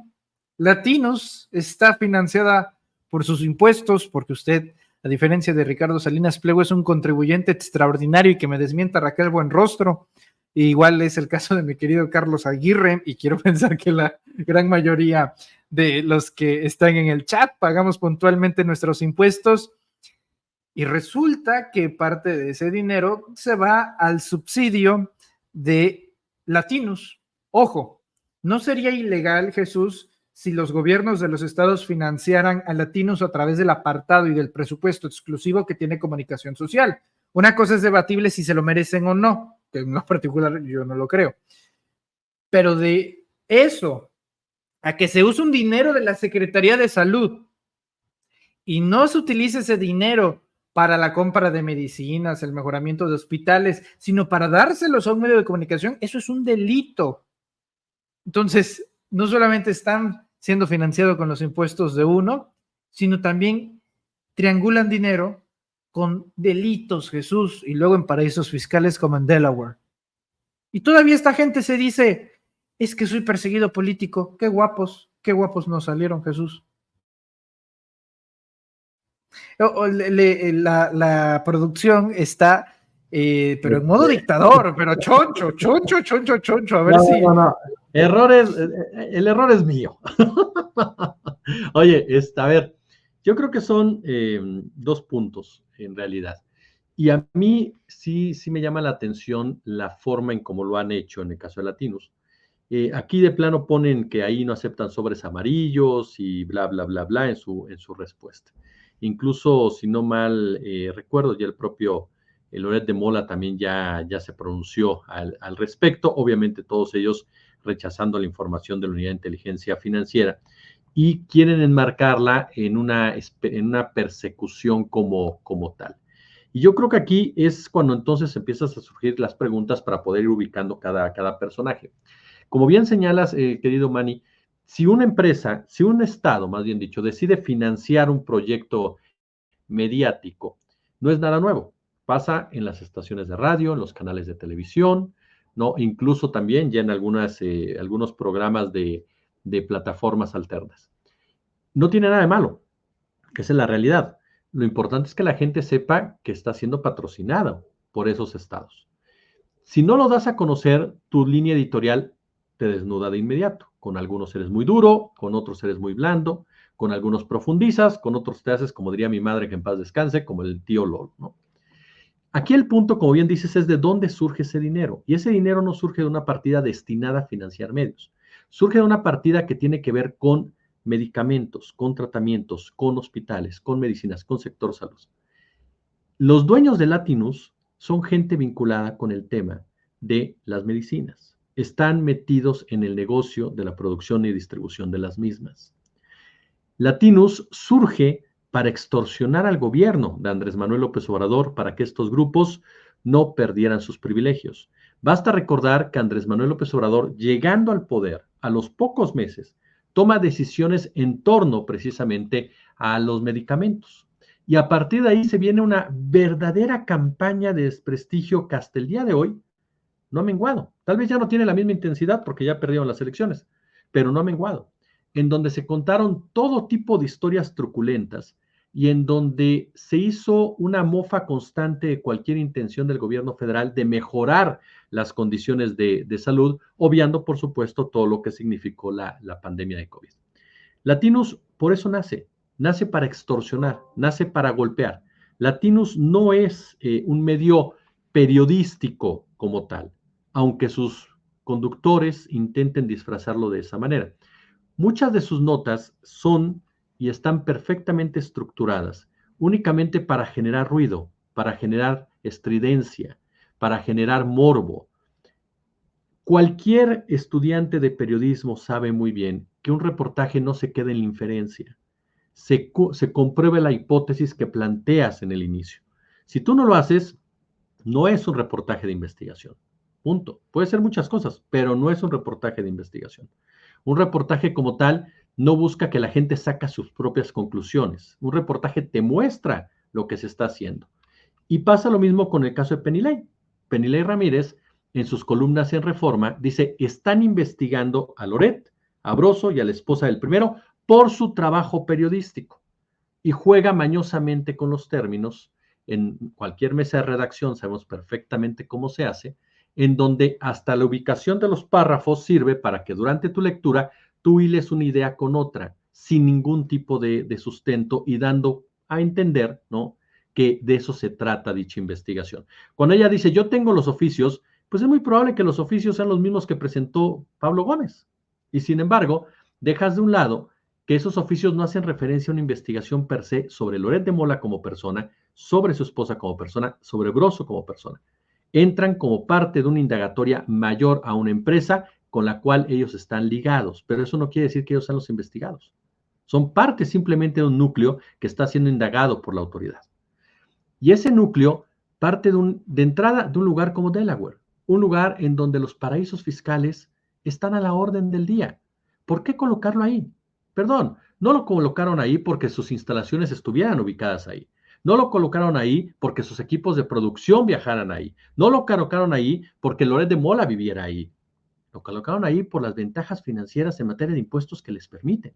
Latinos está financiada por sus impuestos, porque usted, a diferencia de Ricardo Salinas Pliego, es un contribuyente extraordinario y que me desmienta Raquel Buenrostro. Igual es el caso de mi querido Carlos Aguirre, y quiero pensar que la gran mayoría de los que están en el chat pagamos puntualmente nuestros impuestos. Y resulta que parte de ese dinero se va al subsidio de Latinos. Ojo, no sería ilegal, Jesús, si los gobiernos de los estados financiaran a Latinos a través del apartado y del presupuesto exclusivo que tiene Comunicación Social. Una cosa es debatible si se lo merecen o no, que en lo particular yo no lo creo. Pero de eso a que se use un dinero de la Secretaría de Salud y no se utilice ese dinero para la compra de medicinas, el mejoramiento de hospitales, sino para dárselos a un medio de comunicación, eso es un delito. Entonces, no solamente están siendo financiados con los impuestos de uno, sino también triangulan dinero con delitos, Jesús, y luego en paraísos fiscales como en Delaware. Y todavía esta gente se dice, es que soy perseguido político. Qué guapos nos salieron, Jesús. La producción está, pero en modo dictador, pero choncho. A ver si. No. El error es mío. Oye, a ver, yo creo que son 2 puntos en realidad. Y a mí sí me llama la atención la forma en cómo lo han hecho en el caso de Latinos. Aquí de plano ponen que ahí no aceptan sobres amarillos y bla, bla, bla, bla en su respuesta. Incluso, si no mal recuerdo, ya el propio Loret de Mola también ya se pronunció al respecto, obviamente todos ellos rechazando la información de la Unidad de Inteligencia Financiera y quieren enmarcarla en una persecución como tal. Y yo creo que aquí es cuando entonces empiezas a surgir las preguntas para poder ir ubicando cada personaje. Como bien señalas, querido Manny, si una empresa, si un Estado, más bien dicho, decide financiar un proyecto mediático, no es nada nuevo. Pasa en las estaciones de radio, en los canales de televisión, ¿no? Incluso también ya en algunos programas de plataformas alternas. No tiene nada de malo, que esa es la realidad. Lo importante es que la gente sepa que está siendo patrocinada por esos estados. Si no lo das a conocer, tu línea editorial te desnuda de inmediato. Con algunos eres muy duro, con otros eres muy blando, con algunos profundizas, con otros te haces, como diría mi madre, que en paz descanse, como el tío Lolo, ¿no? Aquí el punto, como bien dices, es de dónde surge ese dinero. Y ese dinero no surge de una partida destinada a financiar medios. Surge de una partida que tiene que ver con medicamentos, con tratamientos, con hospitales, con medicinas, con sector salud. Los dueños de Latinus son gente vinculada con el tema de las medicinas. Están metidos en el negocio de la producción y distribución de las mismas. Latinus surge para extorsionar al gobierno de Andrés Manuel López Obrador para que estos grupos no perdieran sus privilegios. Basta recordar que Andrés Manuel López Obrador, llegando al poder a los pocos meses, toma decisiones en torno precisamente a los medicamentos. Y a partir de ahí se viene una verdadera campaña de desprestigio que hasta el día de hoy no ha menguado. Tal vez ya no tiene la misma intensidad porque ya perdieron las elecciones, pero no ha menguado. En donde se contaron todo tipo de historias truculentas y en donde se hizo una mofa constante de cualquier intención del gobierno federal de mejorar las condiciones de salud, obviando, por supuesto, todo lo que significó la pandemia de COVID. Latinus por eso nace para extorsionar, nace para golpear. Latinus no es un medio periodístico como tal, aunque sus conductores intenten disfrazarlo de esa manera. Muchas de sus notas son y están perfectamente estructuradas únicamente para generar ruido, para generar estridencia, para generar morbo. Cualquier estudiante de periodismo sabe muy bien que un reportaje no se queda en la inferencia. Se compruebe la hipótesis que planteas en el inicio. Si tú no lo haces, no es un reportaje de investigación. Punto. Puede ser muchas cosas, pero no es un reportaje de investigación. Un reportaje como tal no busca que la gente saque sus propias conclusiones. Un reportaje te muestra lo que se está haciendo. Y pasa lo mismo con el caso de Penilei. Penilei Ramírez en sus columnas en Reforma, dice, están investigando a Loret, a Broso y a la esposa del primero por su trabajo periodístico. Y juega mañosamente con los términos. En cualquier mesa de redacción sabemos perfectamente cómo se hace, en donde hasta la ubicación de los párrafos sirve para que durante tu lectura tú hiles una idea con otra, sin ningún tipo de sustento y dando a entender, ¿no?, que de eso se trata dicha investigación. Cuando ella dice, yo tengo los oficios, pues es muy probable que los oficios sean los mismos que presentó Pablo Gómez. Y sin embargo, dejas de un lado que esos oficios no hacen referencia a una investigación per se sobre Loret de Mola como persona, sobre su esposa como persona, sobre Broso como persona. Entran como parte de una indagatoria mayor a una empresa con la cual ellos están ligados, pero eso no quiere decir que ellos sean los investigados. Son parte simplemente de un núcleo que está siendo indagado por la autoridad. Y ese núcleo parte de entrada de un lugar como Delaware, un lugar en donde los paraísos fiscales están a la orden del día. ¿Por qué colocarlo ahí? Perdón, no lo colocaron ahí porque sus instalaciones estuvieran ubicadas ahí. No lo colocaron ahí porque sus equipos de producción viajaran ahí. No lo colocaron ahí porque Loret de Mola viviera ahí. Lo colocaron ahí por las ventajas financieras en materia de impuestos que les permiten.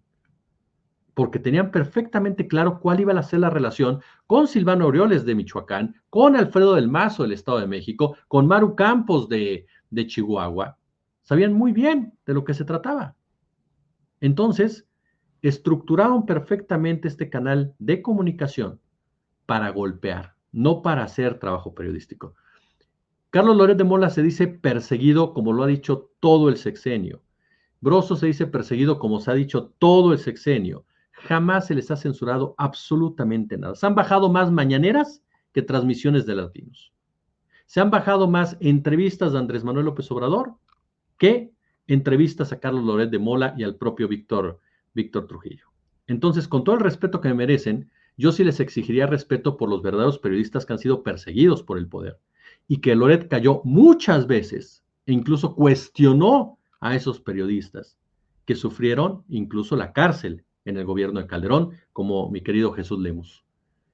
Porque tenían perfectamente claro cuál iba a ser la relación con Silvano Aureoles de Michoacán, con Alfredo del Mazo del Estado de México, con Maru Campos de Chihuahua. Sabían muy bien de lo que se trataba. Entonces, estructuraron perfectamente este canal de comunicación para golpear, no para hacer trabajo periodístico. Carlos Loret de Mola se dice perseguido, como lo ha dicho todo el sexenio. Broso se dice perseguido, como se ha dicho todo el sexenio. Jamás se les ha censurado absolutamente nada. Se han bajado más mañaneras que transmisiones de latinos. Se han bajado más entrevistas de Andrés Manuel López Obrador que entrevistas a Carlos Loret de Mola y al propio Víctor Trujillo. Entonces, con todo el respeto que me merecen, yo sí les exigiría respeto por los verdaderos periodistas que han sido perseguidos por el poder y que Loret cayó muchas veces e incluso cuestionó a esos periodistas que sufrieron incluso la cárcel en el gobierno de Calderón, como mi querido Jesús Lemus.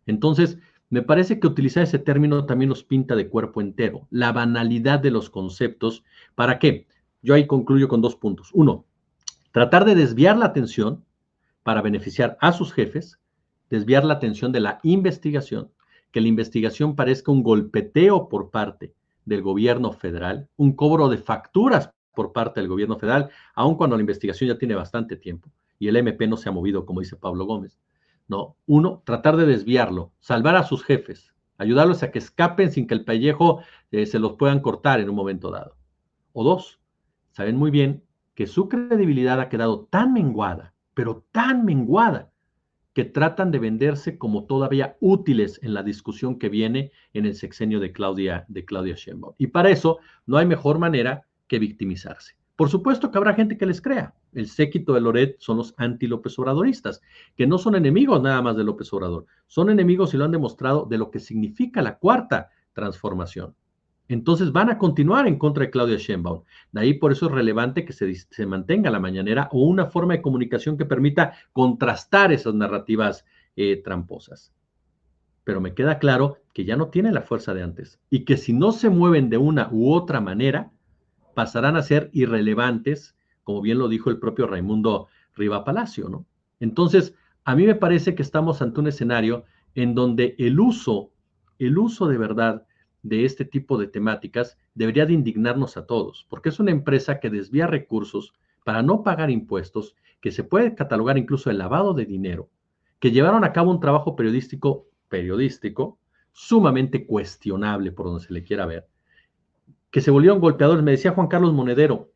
Entonces, me parece que utilizar ese término también nos pinta de cuerpo entero, la banalidad de los conceptos. ¿Para qué? Yo ahí concluyo con 2 puntos. 1, tratar de desviar la atención para beneficiar a sus jefes, desviar la atención de la investigación, que la investigación parezca un golpeteo por parte del gobierno federal, un cobro de facturas por parte del gobierno federal, aun cuando la investigación ya tiene bastante tiempo y el MP no se ha movido, como dice Pablo Gómez. No, 1, tratar de desviarlo, salvar a sus jefes, ayudarlos a que escapen sin que el pellejo se los puedan cortar en un momento dado. O 2, saben muy bien que su credibilidad ha quedado tan menguada, pero tan menguada, que tratan de venderse como todavía útiles en la discusión que viene en el sexenio de Claudia Sheinbaum. Y para eso no hay mejor manera que victimizarse. Por supuesto que habrá gente que les crea. El séquito de Loret son los anti-López Obradoristas, que no son enemigos nada más de López Obrador, son enemigos y lo han demostrado de lo que significa la cuarta transformación. Entonces van a continuar en contra de Claudia Sheinbaum. De ahí por eso es relevante que se mantenga la mañanera o una forma de comunicación que permita contrastar esas narrativas tramposas. Pero me queda claro que ya no tiene la fuerza de antes y que si no se mueven de una u otra manera, pasarán a ser irrelevantes, como bien lo dijo el propio Raimundo Riva Palacio, ¿no? Entonces, a mí me parece que estamos ante un escenario en donde el uso de verdad de este tipo de temáticas debería de indignarnos a todos, porque es una empresa que desvía recursos para no pagar impuestos, que se puede catalogar incluso el lavado de dinero, que llevaron a cabo un trabajo periodístico sumamente cuestionable por donde se le quiera ver, que se volvieron golpeadores. Me decía Juan Carlos Monedero,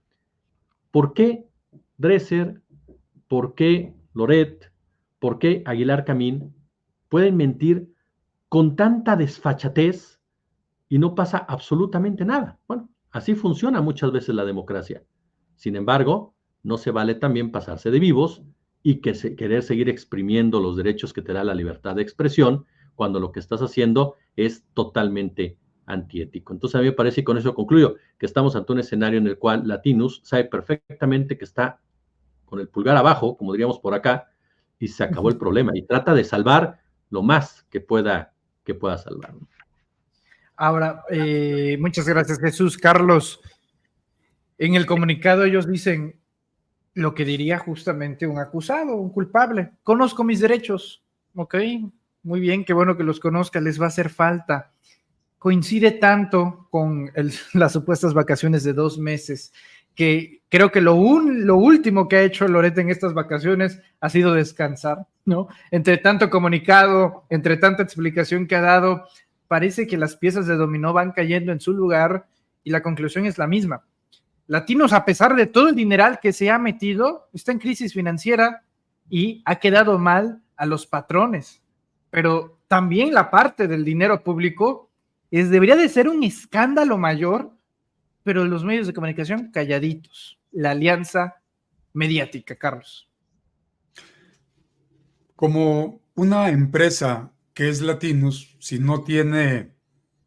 ¿por qué Dresser, por qué Loret, por qué Aguilar Camín pueden mentir con tanta desfachatez y no pasa absolutamente nada? Bueno, así funciona muchas veces la democracia. Sin embargo, no se vale también pasarse de vivos y querer seguir exprimiendo los derechos que te da la libertad de expresión cuando lo que estás haciendo es totalmente antiético. Entonces a mí me parece, y con eso concluyo, que estamos ante un escenario en el cual Latinus sabe perfectamente que está con el pulgar abajo, como diríamos por acá, y se acabó el problema, y trata de salvar lo más que pueda salvar. Ahora, muchas gracias, Jesús. Carlos, en el comunicado ellos dicen lo que diría justamente un acusado, un culpable. Conozco mis derechos, ¿ok? Muy bien, qué bueno que los conozca, les va a hacer falta. Coincide tanto con las supuestas vacaciones de 2 meses que creo que lo último que ha hecho Loret en estas vacaciones ha sido descansar, ¿no? Entre tanto comunicado, entre tanta explicación que ha dado, parece que las piezas de dominó van cayendo en su lugar y la conclusión es la misma. Latinos, a pesar de todo el dineral que se ha metido, está en crisis financiera y ha quedado mal a los patrones. Pero también la parte del dinero público debería de ser un escándalo mayor, pero los medios de comunicación calladitos. La alianza mediática, Carlos. Como una empresa que es Latinus, si no tiene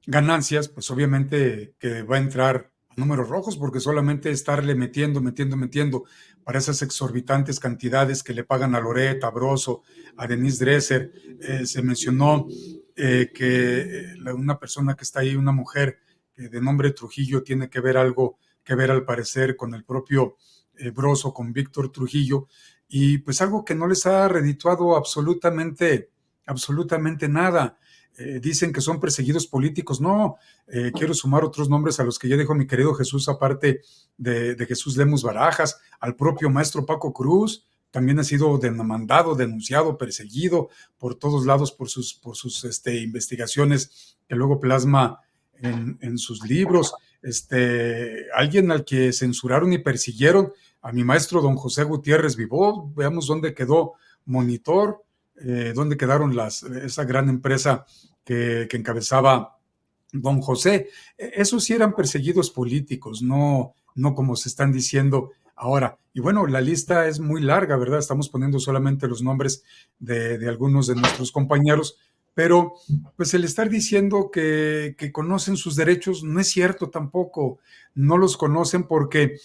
ganancias, pues obviamente que va a entrar a números rojos, porque solamente estarle metiendo para esas exorbitantes cantidades que le pagan a Loret, a Broso, a Denise Dresser. Se mencionó que una persona que está ahí, una mujer de nombre Trujillo, tiene que ver algo que ver al parecer con el propio Broso, con Víctor Trujillo, y pues algo que no les ha redituado absolutamente nada. Dicen que son perseguidos políticos. No, quiero sumar otros nombres a los que ya dijo mi querido Jesús, aparte de Jesús Lemus Barajas, al propio maestro Paco Cruz, también ha sido demandado, denunciado, perseguido por todos lados por sus investigaciones que luego plasma en sus libros. Alguien al que censuraron y persiguieron, a mi maestro don José Gutiérrez Vivó. Veamos dónde quedó Monitor, dónde quedaron esa gran empresa que encabezaba don José. Esos sí eran perseguidos políticos, no como se están diciendo ahora. Y bueno, la lista es muy larga, ¿verdad? Estamos poniendo solamente los nombres de algunos de nuestros compañeros, pero pues el estar diciendo que conocen sus derechos no es cierto tampoco. No los conocen porque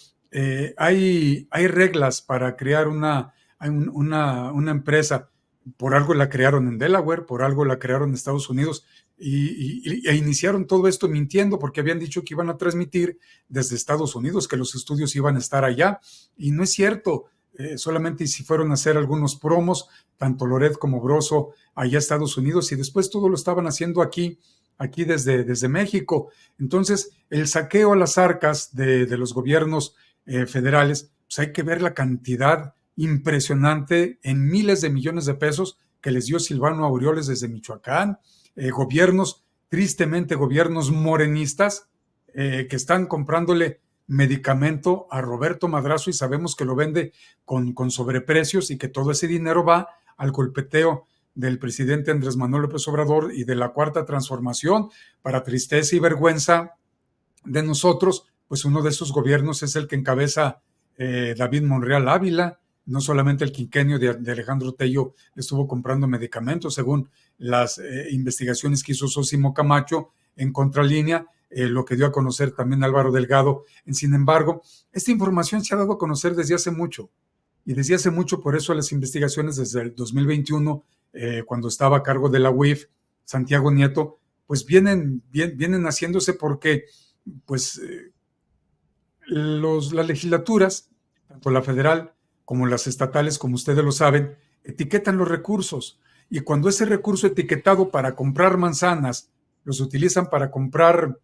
hay reglas para crear una empresa. Por algo la crearon en Delaware, por algo la crearon en Estados Unidos, e iniciaron todo esto mintiendo porque habían dicho que iban a transmitir desde Estados Unidos, que los estudios iban a estar allá, y no es cierto. Solamente si fueron a hacer algunos promos, tanto Loret como Broso, allá a Estados Unidos, y después todo lo estaban haciendo aquí desde México. Entonces, el saqueo a las arcas de los gobiernos federales, pues hay que ver la cantidad impresionante en miles de millones de pesos que les dio Silvano Aureoles desde Michoacán, gobiernos, tristemente gobiernos morenistas, que están comprándole medicamento a Roberto Madrazo y sabemos que lo vende con sobreprecios y que todo ese dinero va al golpeteo del presidente Andrés Manuel López Obrador y de la Cuarta Transformación. Para tristeza y vergüenza de nosotros, pues uno de esos gobiernos es el que encabeza David Monreal Ávila. No solamente el quinquenio de Alejandro Tello estuvo comprando medicamentos, según las investigaciones que hizo Sósimo Camacho en Contralínea, lo que dio a conocer también Álvaro Delgado. Sin embargo, esta información se ha dado a conocer desde hace mucho, y desde hace mucho, por eso las investigaciones desde el 2021, cuando estaba a cargo de la UIF, Santiago Nieto, pues vienen haciéndose porque pues las legislaturas, tanto la federal como las estatales, como ustedes lo saben, etiquetan los recursos, y cuando ese recurso etiquetado para comprar manzanas los utilizan para comprar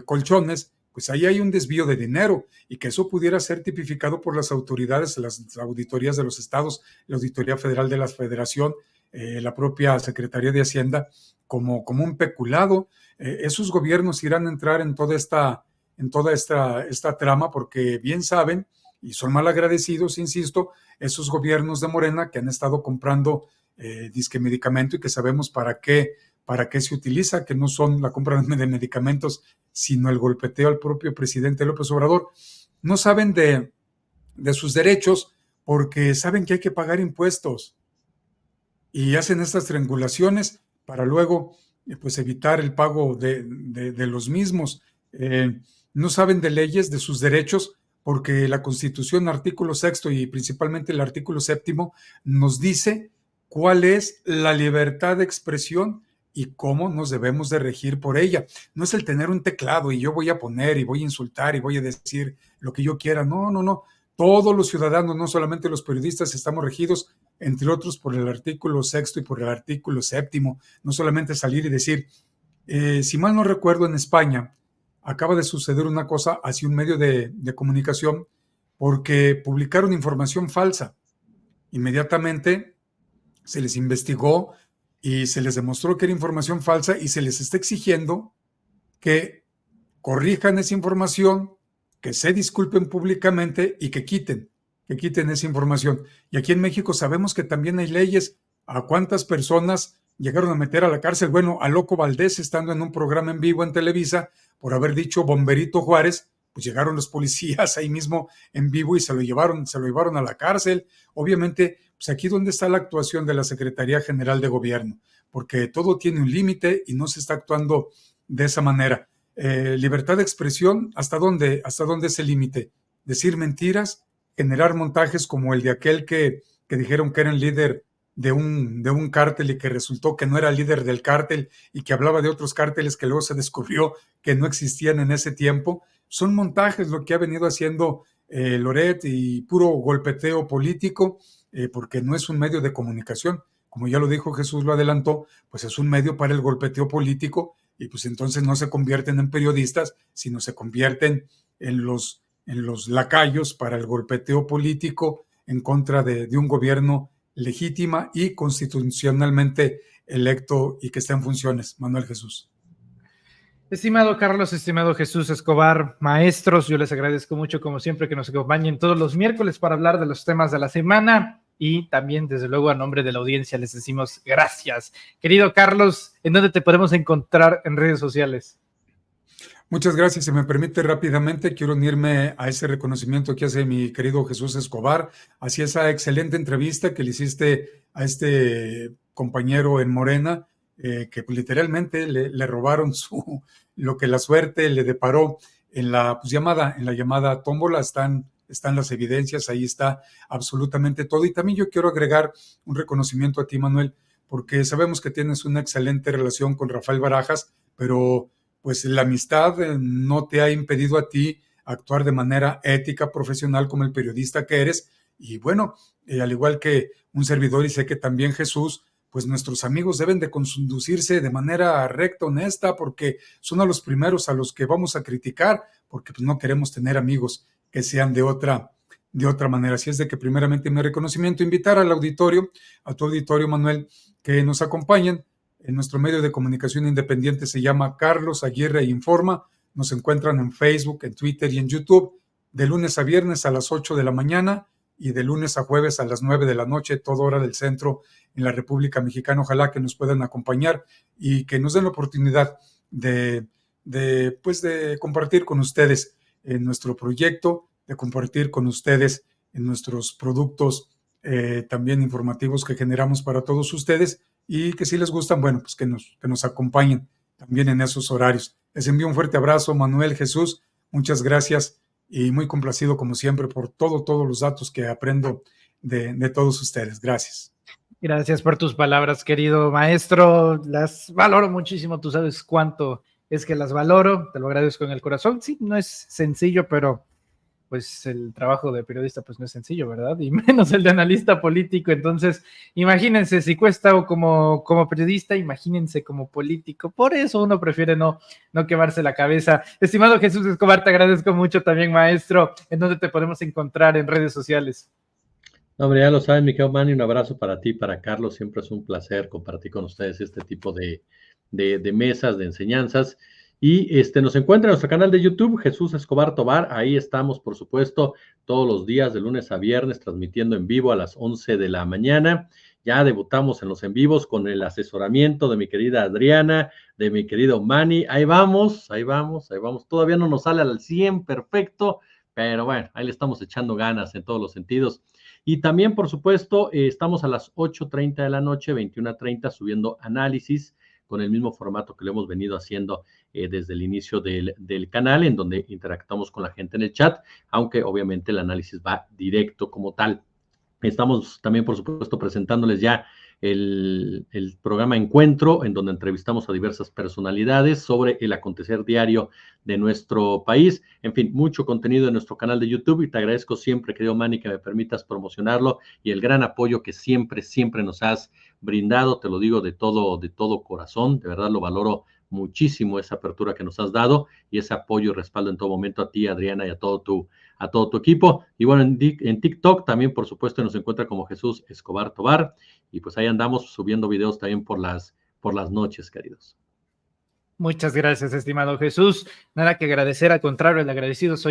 colchones, pues ahí hay un desvío de dinero, y que eso pudiera ser tipificado por las autoridades, las auditorías de los estados, la Auditoría Federal de la Federación, la propia Secretaría de Hacienda, como un peculado. Esos gobiernos irán a entrar en toda esta trama, porque bien saben, y son mal agradecidos, insisto, esos gobiernos de Morena que han estado comprando disque medicamento, y que sabemos para qué se utiliza, que no son la compra de medicamentos, sino el golpeteo al propio presidente López Obrador. No saben de sus derechos porque saben que hay que pagar impuestos, y hacen estas triangulaciones para luego pues evitar el pago de los mismos. No saben de leyes, de sus derechos, porque la Constitución, artículo 6 y principalmente el artículo 7, nos dice cuál es la libertad de expresión y cómo nos debemos de regir por ella. No es el tener un teclado y yo voy a poner y voy a insultar y voy a decir lo que yo quiera. No, no, no. Todos los ciudadanos, no solamente los periodistas, estamos regidos, entre otros, por el artículo 6º y por el artículo 7º. No solamente salir y decir, si mal no recuerdo, en España acaba de suceder una cosa hacia un medio de comunicación porque publicaron información falsa. Inmediatamente se les investigó y se les demostró que era información falsa y se les está exigiendo que corrijan esa información, que se disculpen públicamente y que quiten esa información. Y aquí en México sabemos que también hay leyes. ¿A cuántas personas llegaron a meter a la cárcel? Bueno, a Loco Valdés, estando en un programa en vivo en Televisa, por haber dicho Bomberito Juárez, pues llegaron los policías ahí mismo en vivo y se lo llevaron a la cárcel. Obviamente, pues aquí donde está la actuación de la Secretaría General de Gobierno, porque todo tiene un límite y no se está actuando de esa manera. Libertad de expresión, ¿hasta dónde es el límite? Decir mentiras, generar montajes como el de aquel que dijeron que era el líder de un cártel y que resultó que no era líder del cártel y que hablaba de otros cárteles que luego se descubrió que no existían en ese tiempo. Son montajes lo que ha venido haciendo Loret y puro golpeteo político, porque no es un medio de comunicación. Como ya lo dijo Jesús, lo adelantó, pues es un medio para el golpeteo político y pues entonces no se convierten en periodistas, sino se convierten en los lacayos para el golpeteo político en contra de un gobierno legítima y constitucionalmente electo y que está en funciones. Manuel Jesús. Estimado Carlos, estimado Jesús Escobar, maestros, yo les agradezco mucho, como siempre, que nos acompañen todos los miércoles para hablar de los temas de la semana y también, desde luego, a nombre de la audiencia les decimos gracias. Querido Carlos, ¿en dónde te podemos encontrar en redes sociales? Muchas gracias. Si me permite rápidamente, quiero unirme a ese reconocimiento que hace mi querido Jesús Escobar, hacia esa excelente entrevista que le hiciste a este compañero en Morena, que literalmente le robaron lo que la suerte le deparó en la llamada tómbola. Están las evidencias, ahí está absolutamente todo. Y también yo quiero agregar un reconocimiento a ti, Manuel, porque sabemos que tienes una excelente relación con Rafael Barajas, pero pues la amistad no te ha impedido a ti actuar de manera ética, profesional, como el periodista que eres. Y bueno, al igual que un servidor, y sé que también Jesús, pues nuestros amigos deben de conducirse de manera recta, honesta, porque son a los primeros a los que vamos a criticar, porque pues no queremos tener amigos que sean de otra manera. Así es de que primeramente mi reconocimiento, invitar al auditorio, a tu auditorio, Manuel, que nos acompañen. En nuestro medio de comunicación independiente se llama Carlos Aguirre Informa. Nos encuentran en Facebook, en Twitter y en YouTube, de lunes a viernes a las 8 de la mañana y de lunes a jueves a las 9 de la noche, toda hora del centro en la República Mexicana. Ojalá que nos puedan acompañar y que nos den la oportunidad de compartir con ustedes en nuestro proyecto, de compartir con ustedes en nuestros productos también informativos que generamos para todos ustedes, y que si les gustan, bueno, pues que nos acompañen también en esos horarios. Les envío un fuerte abrazo, Manuel, Jesús, muchas gracias y muy complacido como siempre por todos los datos que aprendo de todos ustedes. Gracias. Gracias por tus palabras, querido maestro. Las valoro muchísimo, tú sabes cuánto es que las valoro, te lo agradezco en el corazón. Sí, no es sencillo, pero pues el trabajo de periodista pues no es sencillo, ¿verdad? Y menos el de analista político. Entonces, imagínense si cuesta como periodista, imagínense como político. Por eso uno prefiere no quemarse la cabeza. Estimado Jesús Escobar, te agradezco mucho también, maestro. ¿En dónde te podemos encontrar en redes sociales? No, hombre, ya lo saben, mi querido Manny, un abrazo para ti, para Carlos. Siempre es un placer compartir con ustedes este tipo de mesas, de enseñanzas. Y nos encuentra en nuestro canal de YouTube, Jesús Escobar Tobar. Ahí estamos, por supuesto, todos los días de lunes a viernes, transmitiendo en vivo a las 11 de la mañana. Ya debutamos en los en vivos con el asesoramiento de mi querida Adriana, de mi querido Manny. Ahí vamos. Todavía no nos sale al 100 perfecto, pero bueno, ahí le estamos echando ganas en todos los sentidos. Y también, por supuesto, estamos a las 8:30 de la noche, 21:30, subiendo análisis con el mismo formato que lo hemos venido haciendo desde el inicio del canal, en donde interactuamos con la gente en el chat, aunque obviamente el análisis va directo como tal. Estamos también, por supuesto, presentándoles ya el programa Encuentro, en donde entrevistamos a diversas personalidades sobre el acontecer diario de nuestro país. En fin, mucho contenido en nuestro canal de YouTube y te agradezco siempre, querido Manny, que me permitas promocionarlo y el gran apoyo que siempre nos has brindado. Te lo digo de todo corazón, de verdad lo valoro muchísimo esa apertura que nos has dado y ese apoyo y respaldo en todo momento a ti, Adriana, y a todo tu equipo. Y bueno, en TikTok también, por supuesto, nos encuentra como Jesús Escobar Tobar, y pues ahí andamos subiendo videos también por las noches, queridos. Muchas gracias, estimado Jesús. Nada que agradecer, al contrario, el agradecido soy